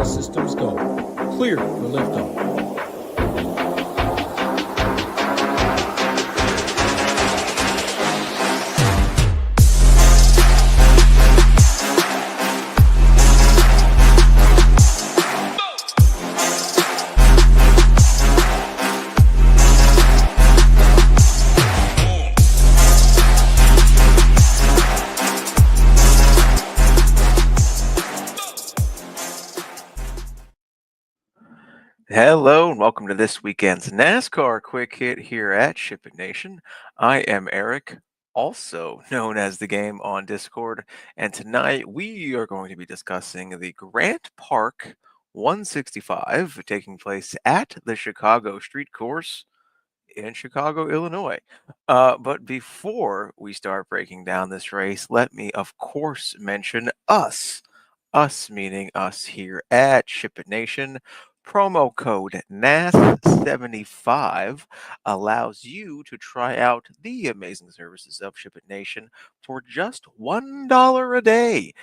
All systems go. Clear for liftoff. Hello and welcome to this weekend's NASCAR Quick Hit here at SHIPIT Nation. I am Eric, also known as TheGame on Discord, and tonight we are going to be discussing the Grant Park 165 taking place at the Chicago Street Course in Chicago, Illinois. But before we start breaking down this race, let me, of course, mention us. Us meaning us here at SHIPIT Nation. Promo code NAS75 allows you to try out the amazing services of SHIPIT Nation for just $1 a day.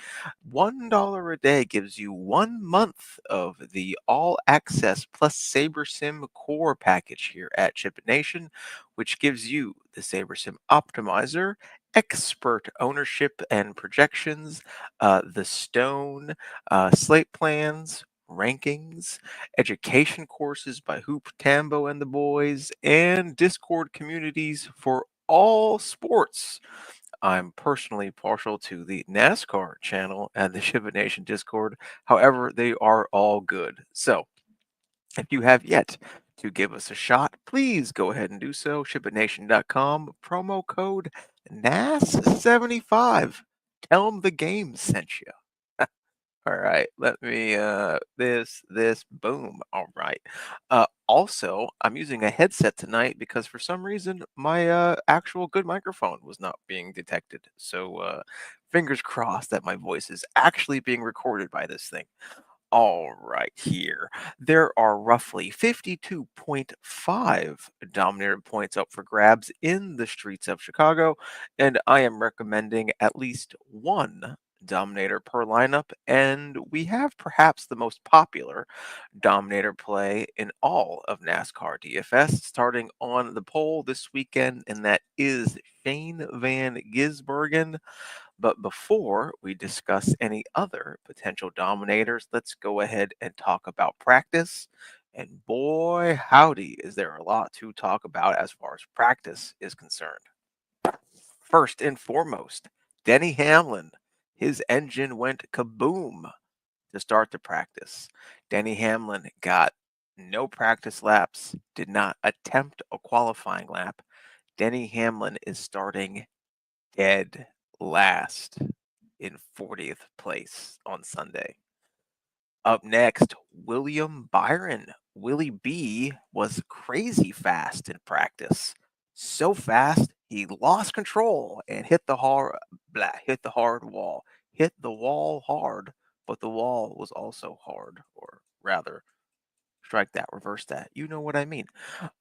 $1 a day gives you 1 month of the All Access plus SaberSim Core package here at SHIPIT Nation, which gives you the SaberSim Optimizer, expert ownership and projections, the Stone, slate plans, rankings, education courses by Hoop Tambo and the boys, and Discord communities for all sports. I'm personally partial to the NASCAR channel and the SHIPIT Nation Discord. However, they are all good. So if you have yet to give us a shot, please go ahead and do so. ShipItNation.com, promo code NAS75. Tell them the game sent you. All right, let me this boom. All right. Also, I'm using a headset tonight because for some reason my actual good microphone was not being detected. So fingers crossed that my voice is actually being recorded by this thing. All right, here. There are roughly 52.5 Dominator points up for grabs in the streets of Chicago, and I am recommending at least one Dominator per lineup, and we have perhaps the most popular Dominator play in all of NASCAR DFS starting on the pole this weekend, and that is Shane Van Gisbergen. But before we discuss any other potential dominators, let's go ahead and talk about practice. And boy, howdy, is there a lot to talk about as far as practice is concerned. First and foremost, Denny Hamlin. His engine went kaboom to start the practice. Denny Hamlin got no practice laps, did not attempt a qualifying lap. Denny Hamlin is starting dead last in 40th place on Sunday. Up next, William Byron. Willie B was crazy fast in practice. So fast, he lost control and hit the hard wall. Hit the wall hard, but the wall was also hard, or rather, strike that, reverse that. You know what I mean.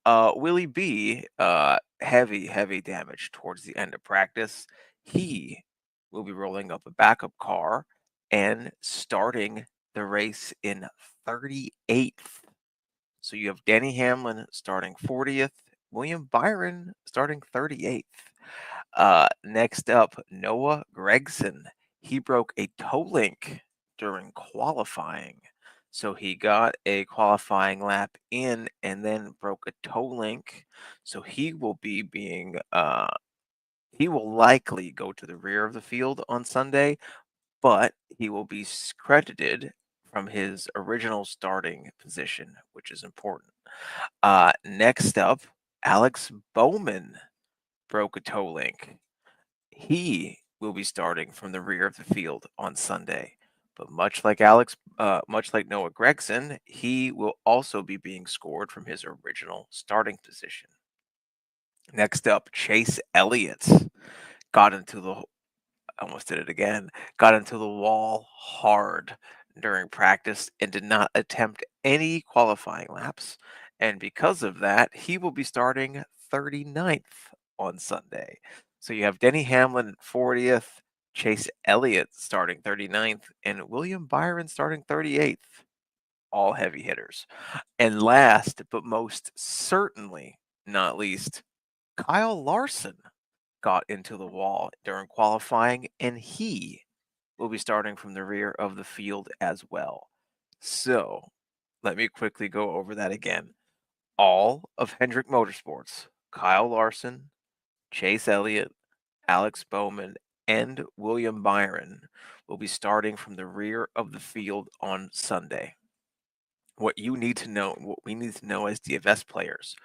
Willie B, heavy damage towards the end of practice. He will be rolling up a backup car and starting the race in 38th. So you have Denny Hamlin starting 40th, William Byron starting 38th. Next up, Noah Gragson. He broke a toe link during qualifying. So he got a qualifying lap in and then broke a toe link. So he will be being he will likely go to the rear of the field on Sunday, but he will be credited from his original starting position, which is important. Next up, Alex Bowman broke a toe link. He will be starting from the rear of the field on Sunday. But much like Noah Gragson, he will also be being scored from his original starting position. Next up, Chase Elliott got into the wall hard during practice and did not attempt any qualifying laps. And because of that, he will be starting 39th on Sunday. So you have Denny Hamlin 40th, Chase Elliott starting 39th, and William Byron starting 38th. all heavy hitters. And last but most certainly not least, Kyle Larson got into the wall during qualifying, and he will be starting from the rear of the field as well. So let me quickly go over that again. All of Hendrick Motorsports, Kyle Larson, Chase Elliott, Alex Bowman, and William Byron will be starting from the rear of the field on Sunday. What you need to know, what we need to know as DFS players,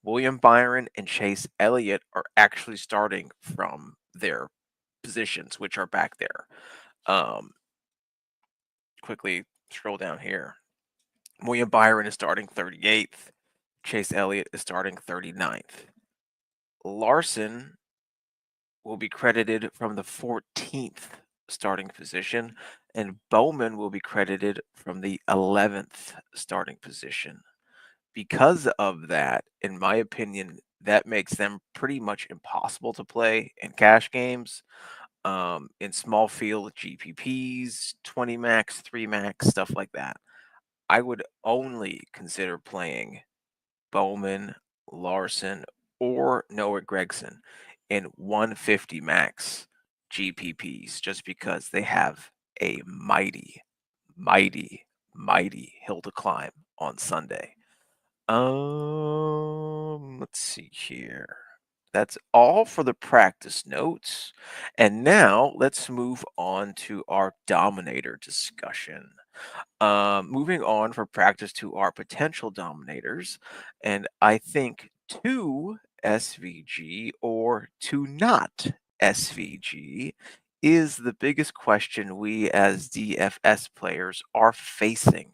William Byron and Chase Elliott are actually starting from their positions, which are back there. Quickly scroll down here. William Byron is starting 38th. Chase Elliott is starting 39th. Larson will be credited from the 14th starting position, and Bowman will be credited from the 11th starting position. Because of that, in my opinion, that makes them pretty much impossible to play in cash games, in small field GPPs, 20 max, 3 max, stuff like that. I would only consider playing Bowman, Larson, or Noah Gregson in 150 max GPPs just because they have a mighty, mighty, mighty hill to climb on Sunday. Let's see here. That's all for the practice notes. And now let's move on to our Dominator discussion. Moving on for practice to our potential Dominators, and I think two SVG or two not SVG is the biggest question we as DFS players are facing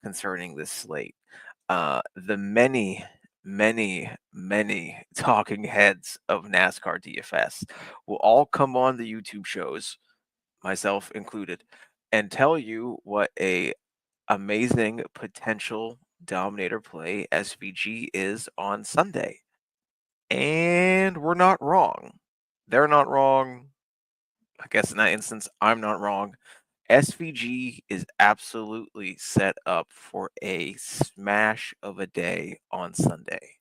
concerning this slate. The many, many, many talking heads of NASCAR DFS will all come on the YouTube shows, myself included, and tell you what a amazing potential Dominator play SVG is on Sunday. And we're not wrong. They're not wrong. I guess in that instance, I'm not wrong. SVG is absolutely set up for a smash of a day on Sunday.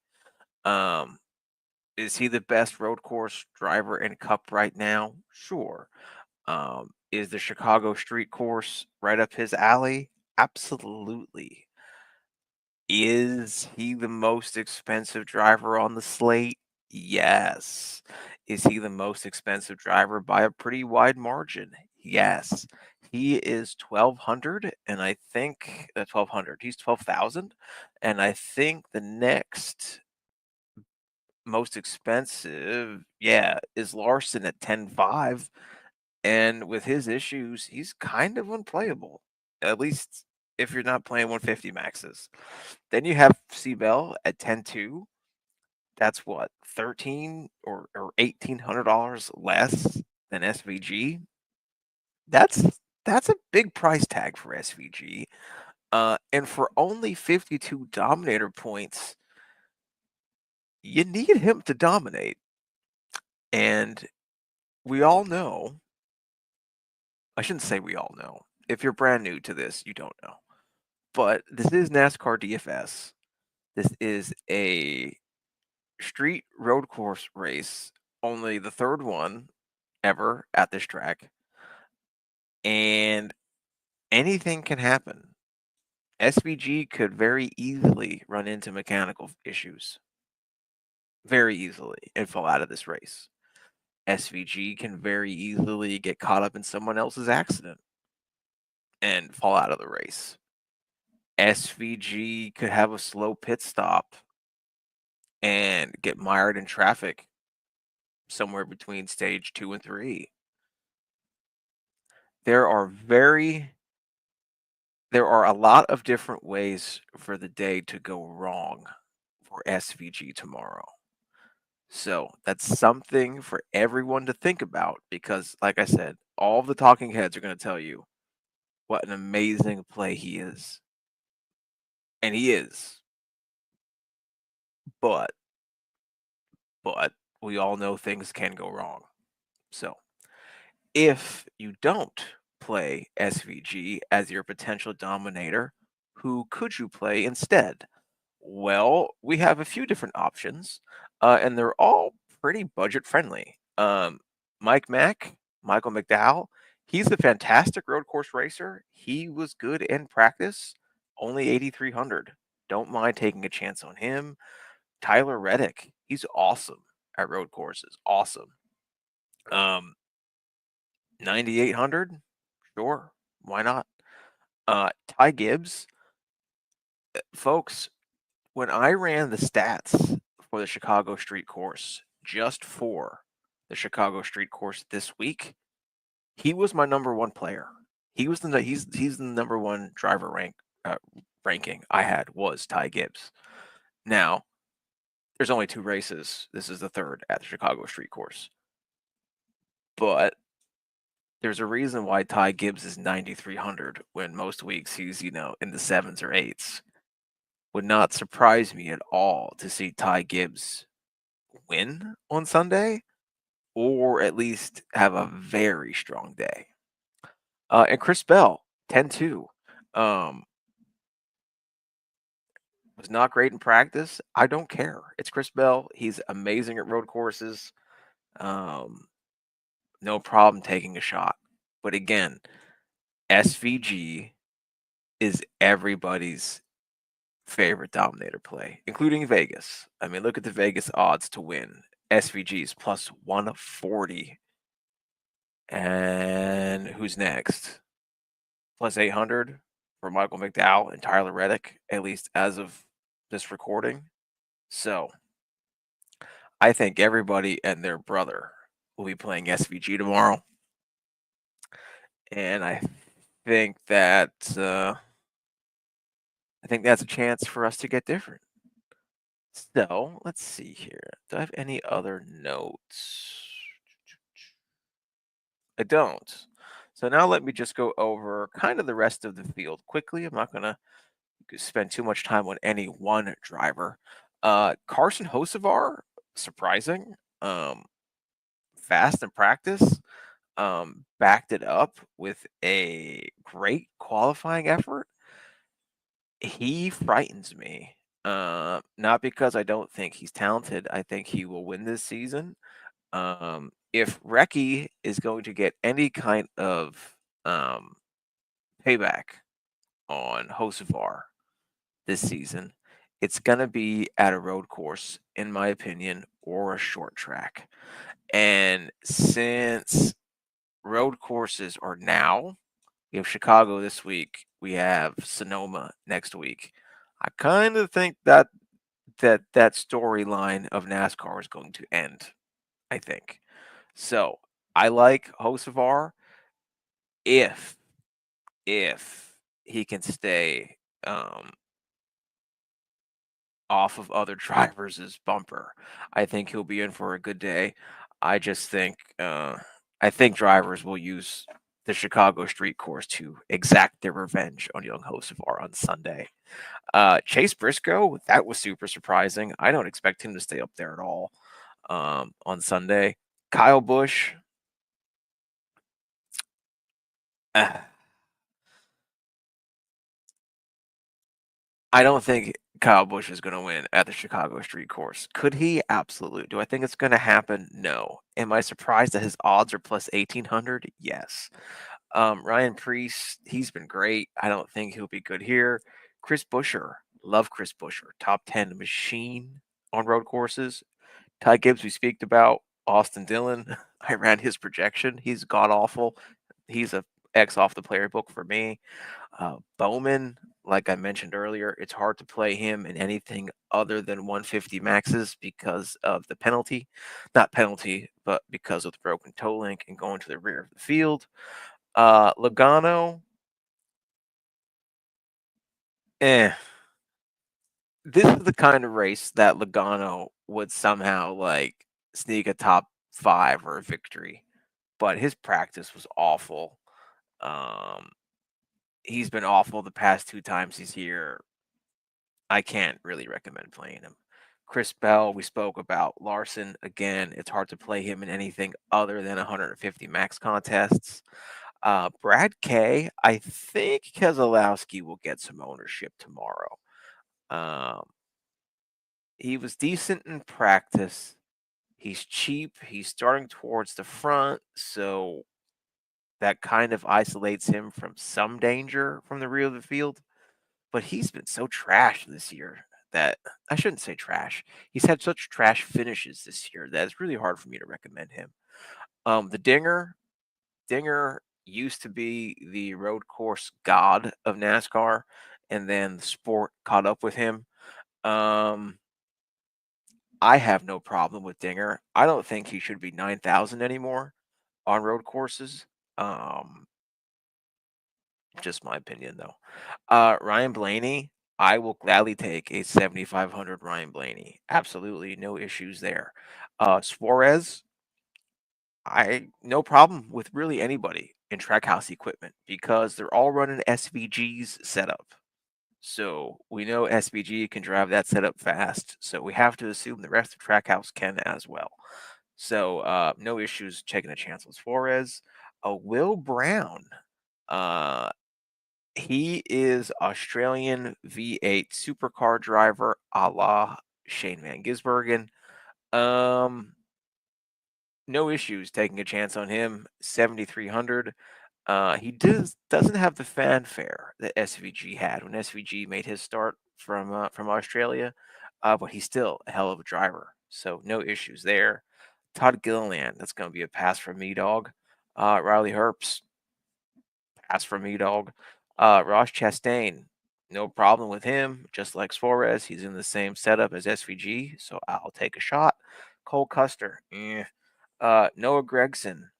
Is he the best road course driver in Cup right now? Sure. Is the Chicago street course right up his alley? Absolutely. Is he the most expensive driver on the slate? Yes. Is he the most expensive driver by a pretty wide margin? Yes. He is 1,200, and I think 1,200. He's 12,000, and I think the next most expensive, is Larson at 10.5. And with his issues, he's kind of unplayable, at least if you're not playing 150 maxes. Then you have Seabell at 10.2. That's what, 13 or $1,800 less than SVG. That's a big price tag for SVG. And for only 52 Dominator points, you need him to dominate. And we all know, I shouldn't say we all know. If you're brand new to this, you don't know. But this is NASCAR DFS. This is a street road course race, only the third one ever at this track. And anything can happen. SVG could very easily run into mechanical issues. Very easily and fall out of this race. SVG can very easily get caught up in someone else's accident and fall out of the race. SVG could have a slow pit stop and get mired in traffic somewhere between stage 2 and 3. There are a lot of different ways for the day to go wrong for SVG tomorrow. So that's something for everyone to think about because, like I said, all the talking heads are going to tell you what an amazing play he is. And he is. But we all know things can go wrong. So if you don't play SVG as your potential Dominator, Who could you play instead? Well, we have a few different options, and they're all pretty budget friendly. Michael McDowell, he's a fantastic road course racer. He was good in practice, only 8,300. Don't mind taking a chance on him. Tyler Reddick, he's awesome at road courses. Awesome. 9,800? Sure. Why not? Ty Gibbs, folks, when I ran the stats for the Chicago Street Course, just for the Chicago Street Course this week, he was my number one player. He's the number one driver ranking I had was Ty Gibbs. Now, there's only 2 races. This is the third at the Chicago Street Course. But there's a reason why Ty Gibbs is 9,300 when most weeks he's, in the 7s or 8s. Would not surprise me at all to see Ty Gibbs win on Sunday or at least have a very strong day. And Chris Bell, 10-2. Was not great in practice. I don't care. It's Chris Bell. He's amazing at road courses. No problem taking a shot. But again, SVG is everybody's favorite Dominator play, including Vegas. I mean, look at the Vegas odds to win. SVG's plus 140. And who's next? Plus 800 for Michael McDowell and Tyler Reddick, at least as of this recording. So I think everybody and their brother will be playing SVG tomorrow. And I think that's a chance for us to get different. So let's see here. Do I have any other notes? I don't. So now let me just go over kind of the rest of the field quickly. I'm not going to spend too much time on any one driver. Carson Hocevar, surprising, fast in practice, backed it up with a great qualifying effort. He frightens me. Not because I don't think he's talented. I think he will win this season. If Recce is going to get any kind of payback on Hocevar this season, it's going to be at a road course, in my opinion, or a short track. And since road courses are now, we have Chicago this week, we have Sonoma next week. I kind of think that storyline of NASCAR is going to end, I think. So I like Hocevar if he can stay off of other drivers' bumper. I think he'll be in for a good day. I just think drivers will use the Chicago Street Course to exact their revenge on young Hocevar on Sunday. Chase Briscoe, that was super surprising. I don't expect him to stay up there at all on Sunday. Kyle Busch. I don't think Kyle Busch is going to win at the Chicago Street Course. Could he? Absolutely. Do I think it's going to happen? No. Am I surprised that his odds are plus 1,800? Yes. Ryan Preece, he's been great. I don't think he'll be good here. Chris Buescher, love Chris Buescher. Top 10 machine on road courses. Ty Gibbs, we speak about. Austin Dillon, I ran his projection. He's god-awful. He's a X off the player book for me. Bowman, like I mentioned earlier, it's hard to play him in anything other than 150 maxes because of the penalty. Not penalty, but because of the broken toe link and going to the rear of the field. Logano, this is the kind of race that Logano would somehow sneak a top 5 or a victory, but his practice was awful. He's been awful the past 2 times he's here. I can't really recommend playing him. Chris Bell, we spoke about. Larson, again, it's hard to play him in anything other than 150 max contests. Brad K, I think Keselowski will get some ownership tomorrow. He was decent in practice. He's cheap. He's starting towards the front, so that kind of isolates him from some danger from the rear of the field. But he's been so trash this year that I shouldn't say trash. He's had such trash finishes this year that it's really hard for me to recommend him. The Dinger used to be the road course god of NASCAR, and then the sport caught up with him. I have no problem with Dinger. I don't think he should be 9,000 anymore on road courses. Um, just my opinion, though. Ryan Blaney, I will gladly take a 7,500 Ryan Blaney. Absolutely no issues there. Suarez, I no problem with really anybody in Trackhouse equipment because they're all running SVG's setup. So we know SVG can drive that setup fast. So we have to assume the rest of Trackhouse can as well. So no issues taking a chance with Suarez. Will Brown, he is Australian V8 supercar driver a la Shane Van Gisbergen. No issues taking a chance on him. 7,300. He doesn't have the fanfare that SVG had when SVG made his start from Australia, but he's still a hell of a driver. So no issues there. Todd Gilliland, that's going to be a pass from me, dog. Riley Herbst, pass from me, dog. Ross Chastain, no problem with him. Just like Suarez, he's in the same setup as SVG, so I'll take a shot. Cole Custer, Noah Gregson,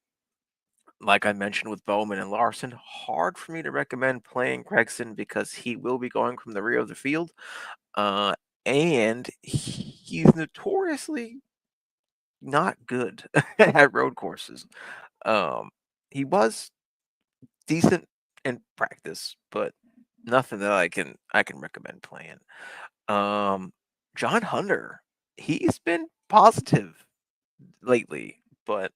like I mentioned with Bowman and Larson, hard for me to recommend playing Gregson because he will be going from the rear of the field. And he's notoriously not good at road courses. He was decent in practice, but nothing that I can recommend playing. John Hunter, he's been positive lately, but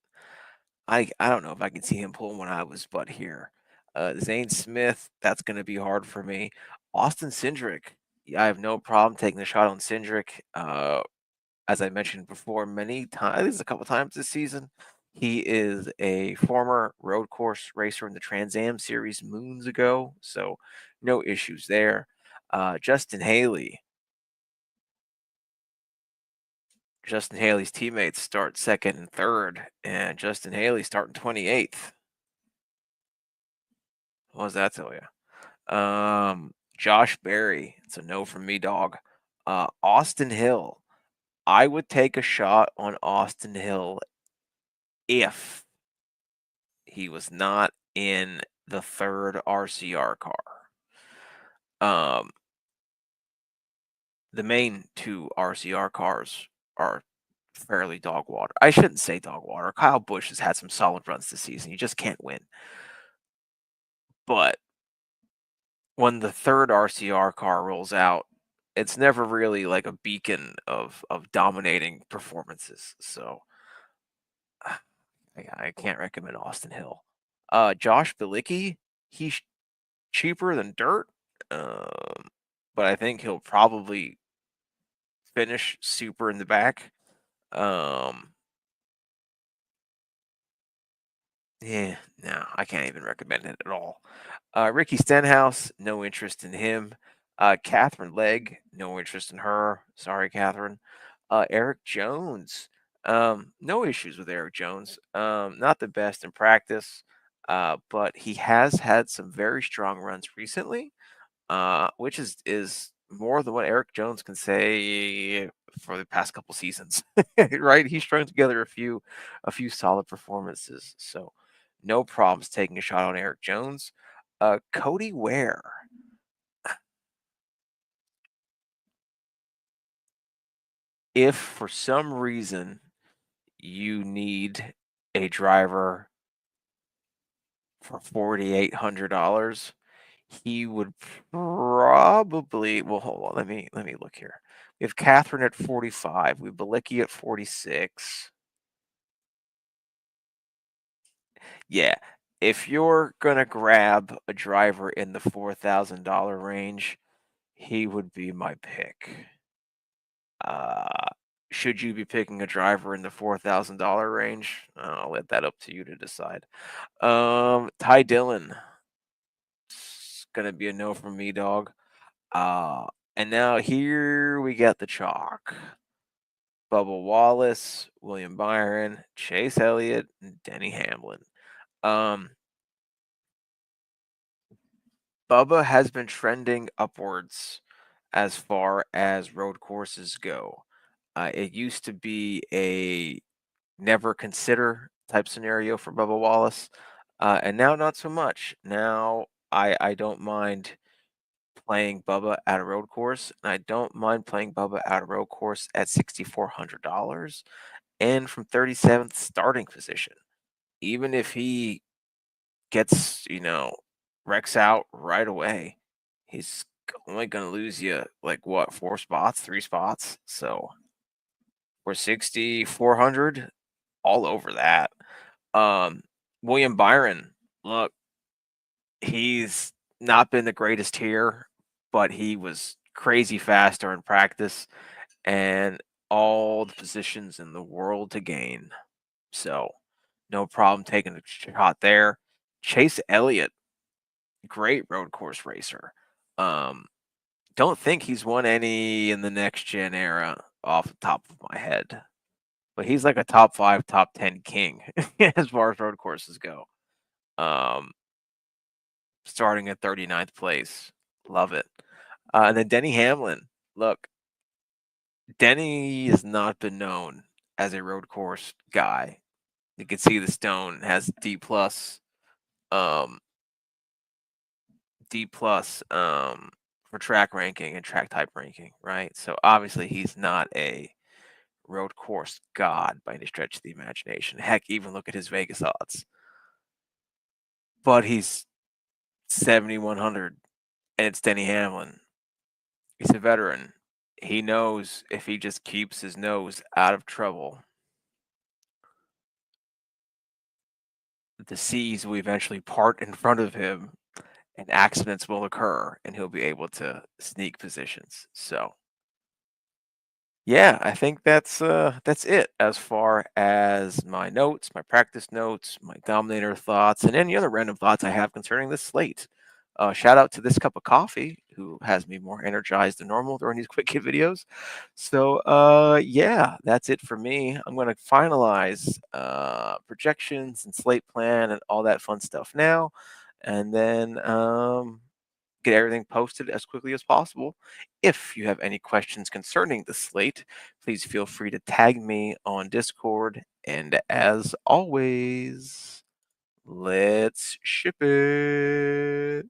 I don't know if I can see him pulling one out of his butt here. Zane Smith, that's going to be hard for me. Austin Cindric, yeah, I have no problem taking the shot on Cindric. As I mentioned before, many times, at least a couple times this season, he is a former road course racer in the Trans Am Series moons ago, so no issues there. Justin Haley. Justin Haley's teammates start second and third, and Justin Haley starting 28th. What does that tell you? Josh Berry, it's a no from me, dog. Austin Hill, I would take a shot on Austin Hill if he was not in the third RCR car. The main two RCR cars are fairly dog water. I shouldn't say dog water. Kyle Busch has had some solid runs this season. You just can't win. But when the third RCR car rolls out, it's never really like a beacon of dominating performances. So I can't recommend Austin Hill. Josh Bilicki, he's cheaper than dirt, but I think he'll probably finish super in the back. Yeah, no, I can't even recommend it at all. Ricky Stenhouse, no interest in him. Catherine Legg, no interest in her. Sorry, Catherine. Eric Jones, no issues with Eric Jones. Not the best in practice, but he has had some very strong runs recently, which is more than what Eric Jones can say for the past couple seasons. Right? He's strung together a few solid performances. So no problems taking a shot on Eric Jones. Cody Ware. If for some reason you need a driver for $4,800, he would probably, well, hold on, let me look here. We have Catherine at 45. We have Bilicki at 46. Yeah, if you're going to grab a driver in the $4,000 range, he would be my pick. Should you be picking a driver in the $4,000 range? I'll let that up to you to decide. Ty Dillon. It's going to be a no from me, dog. And now here we got the chalk. Bubba Wallace, William Byron, Chase Elliott, and Denny Hamlin. Bubba has been trending upwards as far as road courses go. It used to be a never consider type scenario for Bubba Wallace, and now not so much. Now I don't mind playing Bubba at a road course, and I don't mind playing Bubba at a road course at $6,400 and from 37th starting position. Even if he gets, wrecks out right away, he's only going to lose you like what, 4 spots, 3 spots. So we're 6,400 all over that. William Byron, look, he's not been the greatest here, but he was crazy fast during practice and all the positions in the world to gain. So no problem taking a shot there. Chase Elliott, great road course racer. Don't think he's won any in the next gen era off the top of my head, but he's like a top 5, top 10 king as far as road courses go. Starting at 39th place. Love it. And then Denny Hamlin. Look, Denny has not been known as a road course guy. You can see the stone has D plus for track ranking and track type ranking, right? So obviously he's not a road course god by any stretch of the imagination. Heck, even look at his Vegas odds. But he's 7,100, and it's Denny Hamlin. He's a veteran. He knows if he just keeps his nose out of trouble, the seas will eventually part in front of him and accidents will occur and he'll be able to sneak positions. So yeah, I think that's it as far as my notes, my practice notes, my Dominator thoughts, and any other random thoughts I have concerning this slate. Shout out to This Cup of Coffee, who has me more energized than normal during these quick hit videos. So yeah, that's it for me. I'm going to finalize projections and slate plan and all that fun stuff now, and then get everything posted as quickly as possible. If you have any questions concerning the slate, please feel free to tag me on Discord. And as always, let's ship it.